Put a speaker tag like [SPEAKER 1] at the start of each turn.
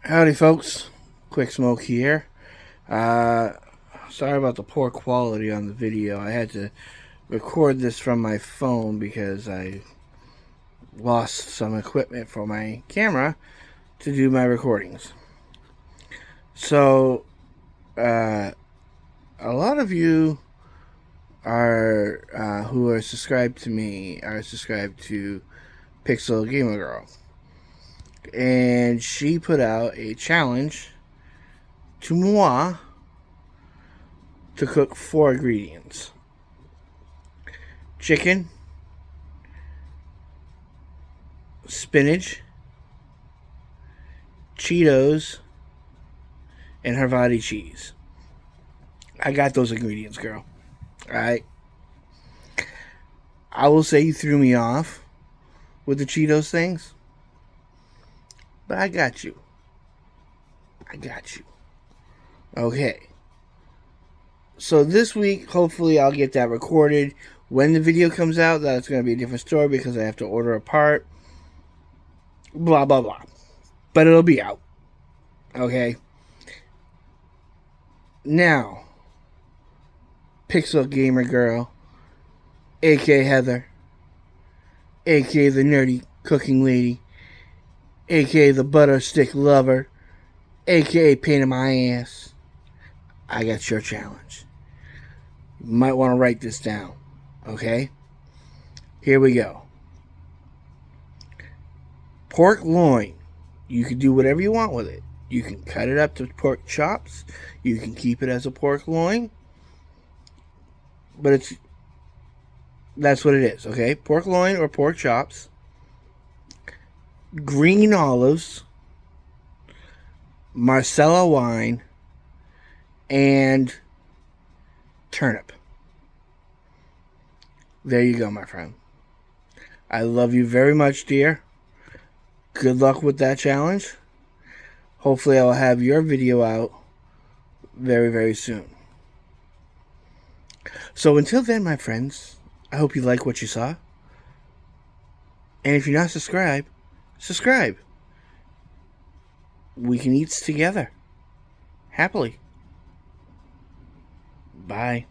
[SPEAKER 1] Howdy, folks. Quick Smoke here. Uh, Sorry about the poor quality on the video. I had to record this from my phone because I lost some equipment for my camera to do my recordings. So, a lot of you are who are subscribed to me are subscribed to Pixel Gamer Girl, and she put out a challenge to moi to cook 4 ingredients: chicken, spinach, Cheetos, and Havarti cheese. I got those ingredients, girl. Alright? I will say you threw me off with the Cheetos things, but I got you. I got you. Okay. So this week, hopefully, I'll get that recorded. When the video comes out, that's going to be a different story because I have to order a part. Blah, blah, blah. But it'll be out. Okay? Now, Pixel Gamer Girl, aka Heather, aka the nerdy cooking lady, aka the butter stick lover, aka pain in my ass, I got your challenge. You might want to write this down. Okay? Here we go. Pork loin. You can do whatever you want with it. You can cut it up to pork chops. You can keep it as a pork loin. But that's what it is, okay? Pork loin or pork chops. Green olives. Marsala wine. And turnip. There you go, my friend. I love you very much, dear. Good luck with that challenge. Hopefully, I will have your video out very, very soon. So until then, my friends, I hope you like what you saw. And if you're not subscribed, subscribe. We can eat together. Happily. Bye.